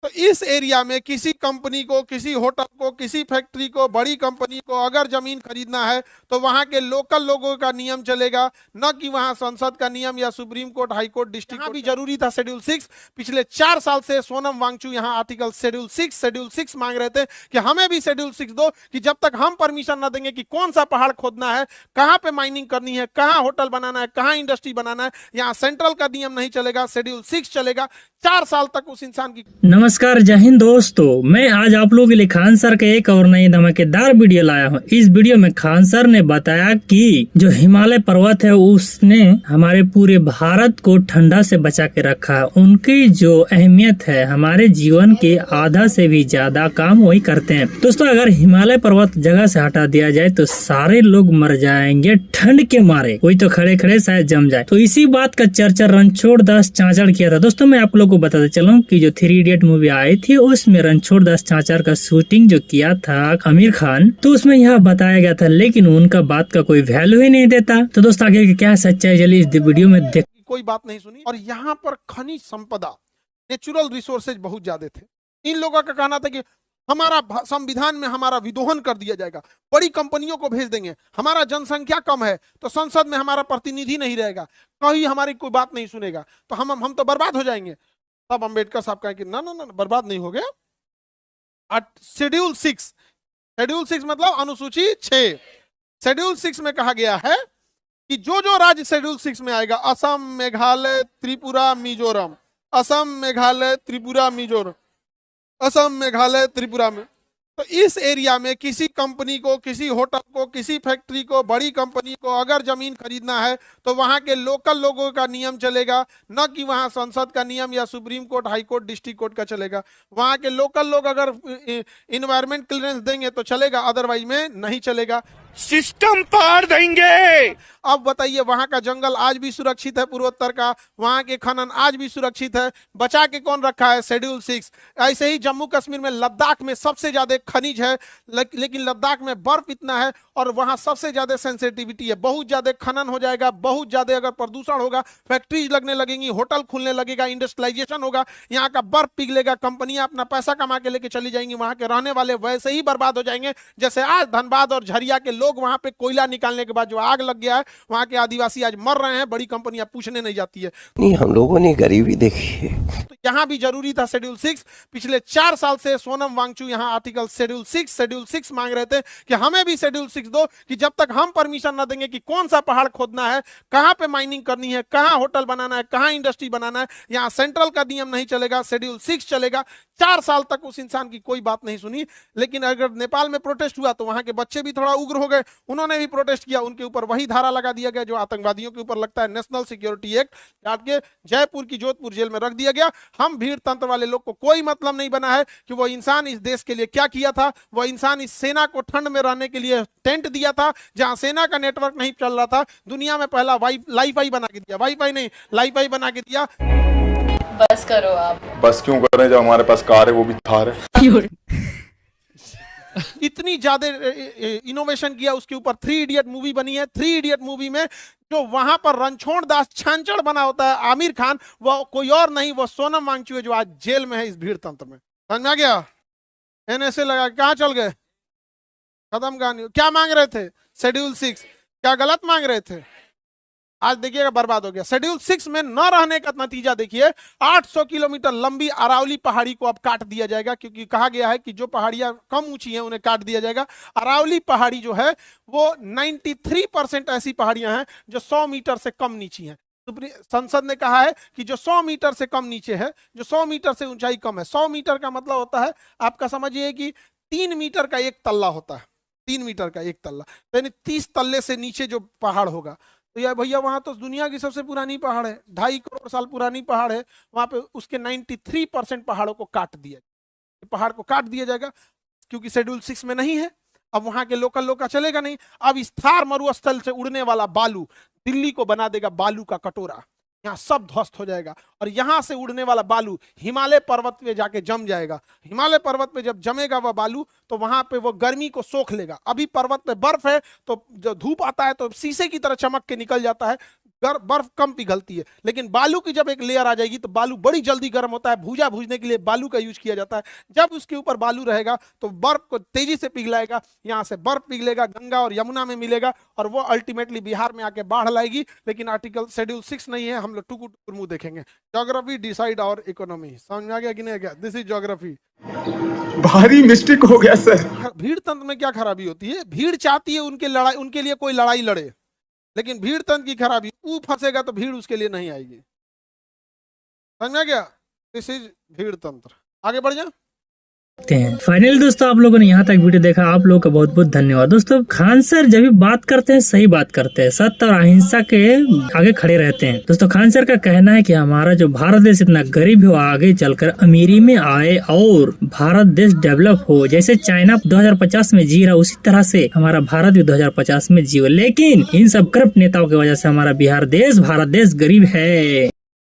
तो इस एरिया में किसी कंपनी को, किसी होटल को, किसी फैक्ट्री को, बड़ी कंपनी को अगर जमीन खरीदना है तो वहां के लोकल लोगों का नियम चलेगा, न कि वहां संसद का नियम या supreme court, high court, district भी जरूरी था शेड्यूल 6। पिछले 4 साल से सोनम वांगचू यहाँ आर्टिकल शेड्यूल 6 मांग रहे थे कि हमें भी शेड्यूल 6 दो, कि जब तक हम परमिशन न देंगे कि कौन सा पहाड़ खोदना है, कहां पे माइनिंग करनी है, कहां होटल बनाना है, कहां इंडस्ट्री बनाना है, यहाँ सेंट्रल का नियम नहीं चलेगा, शेड्यूल 6 चलेगा। 4 साल तक उस इंसान की। नमस्कार, जय हिंद दोस्तों। मैं आज आप लोगों के लिए खान सर का एक और नई धमाकेदार वीडियो लाया हूँ। इस वीडियो में खान सर ने बताया कि जो हिमालय पर्वत है उसने हमारे पूरे भारत को ठंडा से बचा के रखा है। उनकी जो अहमियत है हमारे जीवन के आधा से भी ज्यादा काम वही करते हैं। दोस्तों, अगर हिमालय पर्वत जगह से हटा दिया जाए तो सारे लोग मर जाएंगे ठंड के मारे, कोई तो खड़े खड़े शायद जम जाए। तो इसी बात का चर्चा रणछोड़ दास चांचड़ किया था। दोस्तों, मैं आप लोग को बताते चलूं कि जो 3 इडियट मूवी आई थी उसमें रणछोड़ दास चांचड़ का शूटिंग जो किया था आमिर खान, तो उसमें यह बताया गया था, लेकिन उनका बात का कोई वैल्यू ही नहीं देता। तो दोस्तों, आगे की क्या सच्चाई चली इस वीडियो में देख। कोई बात नहीं सुनी। और यहाँ पर खनिज संपदा, नेचुरल रिसोर्सेज बहुत ज्यादा थे। इन लोगों का कहना था कि हमारा संविधान में हमारा विदोहन कर दिया जाएगा, बड़ी कंपनियों को भेज देंगे, हमारा जनसंख्या कम है तो संसद में हमारा प्रतिनिधि नहीं रहेगा, कहीं हमारी कोई बात नहीं सुनेगा, तो हम तो बर्बाद हो जाएंगे। तब अंबेडकर साहब कहे कि ना ना ना, बर्बाद नहीं हो गया। शेड्यूल 6 मतलब अनुसूची 6। शेड्यूल 6 में कहा गया है कि जो जो राज्य शेड्यूल 6 में आएगा, असम, मेघालय, त्रिपुरा, मिजोरम, असम, मेघालय, त्रिपुरा, मिजोरम, असम, मेघालय, त्रिपुरा में, तो इस एरिया में किसी कंपनी को, किसी होटल को, किसी फैक्ट्री को, बड़ी कंपनी को अगर जमीन खरीदना है तो वहां के लोकल लोगों का नियम चलेगा, न कि वहां संसद का नियम या supreme court, high court, district court का चलेगा। वहां के लोकल लोग अगर इन्वायरमेंट क्लियरेंस देंगे तो चलेगा, अदरवाइज में नहीं चलेगा, सिस्टम पार देंगे। अब बताइए, वहां का जंगल आज भी सुरक्षित है, पूर्वोत्तर का, वहां के खनन आज भी सुरक्षित है, बचा के कौन रखा है? शेड्यूल 6। ऐसे ही जम्मू कश्मीर में, लद्दाख में सबसे ज्यादा खनिज है, लेकिन लद्दाख में बर्फ इतना है और वहां सबसे ज्यादा सेंसिटिविटी है, बहुत ज्यादा खनन हो जाएगा, बहुत ज्यादा अगर प्रदूषण होगा, फैक्ट्रीज लगने लगेंगी, होटल खुलने लगेगा, इंडस्ट्रियलाइजेशन होगा, यहाँ का बर्फ पिघलेगा, कंपनियां अपना पैसा कमा के लेके चली जाएंगी, वहां के रहने वाले वैसे ही बर्बाद हो जाएंगे जैसे आज धनबाद और झरिया के लोग वहां पे कोयला निकालने के बाद जो आग लग गया है, वहां के आदिवासी आज मर रहे हैं, बड़ी कंपनियां पूछने नहीं जाती है। नहीं, हम लोगों ने गरीबी देखी है। तो यहाँ भी जरूरी था शेड्यूल 6। पिछले 4 साल से सोनम वांगचू यहाँ आर्टिकल शेड्यूल 6 मांग रहे थे कि हमें भी शेड्यूल 6 दो, कि जब तक हम परमिशन न देंगे कि कौन सा पहाड़ खोदना है, कहां पे माइनिंग करनी है, कहां होटल बनाना है, कहां इंडस्ट्री बनाना है, यहाँ सेंट्रल का नियम नहीं चलेगा, शेड्यूल 6 चलेगा। 4 साल तक उस इंसान की कोई बात नहीं सुनी। लेकिन अगर नेपाल में प्रोटेस्ट हुआ तो वहां के बच्चे भी थोड़ा उग्र हो गए, उन्होंने भी प्रोटेस्ट किया, उनके ऊपर वही धारा लगा दिया गया जो आतंकवादियों के ऊपर लगता है, नेशनल सिक्योरिटी एक्ट, काट के जयपुर की जोधपुर जेल में रख दिया गया। हम भीड़ तंत्र वाले लोग को कोई मतलब नहीं बना है कि वो इंसान इस देश के लिए क्या किया था। वो इंसान इस सेना को ठंड में रहने के लिए टेंट दिया था, जहां सेना का नेटवर्क नहीं चल रहा था, दुनिया में पहला लाईफाई बना के दिया, वाईफाई नहीं लाईफाई बना के दिया। बस करो आप। बस क्यों कर रहे हैं, जब हमारे पास कार है वो भी थार है। इतनी ज्यादा इनोवेशन किया, उसके ऊपर 3 इडियट मूवी बनी है। 3 इडियट मूवी में जो वहां पर रणछोड़ दास छांचड़ बना होता है आमिर खान, वो कोई और नहीं, वो सोनम वांगचू है जो आज जेल में है इस भीड़ तंत्र में। समझ आ गया? एनएसए लगा, कहां चल गए? खत्म कहानी। क्या मांग रहे थे? शेड्यूल 6। क्या गलत मांग रहे थे? आज देखिएगा बर्बाद हो गया। शेड्यूल 6 में न रहने का नतीजा देखिए, 800 किलोमीटर लंबी अरावली पहाड़ी को अब काट दिया जाएगा, क्योंकि कहा गया है कि जो पहाड़ियां कम ऊंची हैं उन्हें काट दिया जाएगा। अरावली पहाड़ी जो है वो 93% ऐसी पहाड़ियां हैं जो 100 मीटर से कम नीची हैं। संसद ने कहा है कि जो 100 मीटर से कम नीचे है, जो 100 मीटर से ऊंचाई कम है, 100 मीटर का मतलब होता है, आपका समझिए कि 3 मीटर का एक तल्ला होता है, 3 मीटर का एक तल्ला, यानी 30 तल्ले से नीचे जो पहाड़ होगा, तो यार भैया वहां तो दुनिया की सबसे पुरानी पहाड़ है, 2.5 करोड़ साल पुरानी पहाड़ है, वहां पे उसके 93% पहाड़ों को काट दिया, पहाड़ को काट दिया जाएगा, क्योंकि शेड्यूल 6 में नहीं है। अब वहां के लोकल लोग का चलेगा नहीं। अब इस थार मरुस्थल से उड़ने वाला बालू दिल्ली को बना देगा बालू का कटोरा, यहाँ सब ध्वस्त हो जाएगा। और यहाँ से उड़ने वाला बालू हिमालय पर्वत पे जाके जम जाएगा। हिमालय पर्वत पे जब जमेगा वह बालू, तो वहां पे वो गर्मी को सोख लेगा। अभी पर्वत पे बर्फ है, तो जो धूप आता है तो शीशे की तरह चमक के निकल जाता है, बर्फ कम पिघलती है, लेकिन बालू की जब एक लेयर आ जाएगी तो बालू बड़ी जल्दी गर्म होता है। भूजा भूजने के लिए बालू का यूज किया जाता है। जब उसके ऊपर बालू रहेगा तो बर्फ को तेजी से पिघलाएगा, यहाँ से बर्फ पिघलेगा, गंगा और यमुना में मिलेगा और वो अल्टीमेटली बिहार में आके बाढ़ लाएगी। लेकिन आर्टिकल शेड्यूल 6 नहीं है, हम लोग टुकु टुकुर मुंह देखेंगे। ज्योग्राफी डिसाइड और इकोनॉमी, समझ में आ गया कि नहीं गया? This is geography. भारी मिस्टेक हो गया सर। भीड़ तंत्र में क्या खराबी होती है? भीड़ चाहती है उनके लिए कोई लड़ाई लड़े, लेकिन भीड़ तंत्र की खराबी, वो फंसेगा तो भीड़ उसके लिए नहीं आएगी। समझ में आ गया? दिस इज भीड़ तंत्र। आगे बढ़ जा। हैं। फाइनली दोस्तों, आप लोगों ने यहाँ तक वीडियो देखा, आप लोगों का बहुत बहुत धन्यवाद। दोस्तों, खान सर जब भी बात करते हैं सही बात करते हैं, सत्य और अहिंसा के आगे खड़े रहते हैं। दोस्तों, खान सर का कहना है कि हमारा जो भारत देश इतना गरीब हो, आगे चलकर अमीरी में आए और भारत देश डेवलप हो। जैसे चाइना 2050 में जी रहा, उसी तरह से हमारा भारत भी 2050 में जियो। लेकिन इन सब करप्ट नेताओं की वजह से हमारा भारत देश गरीब है।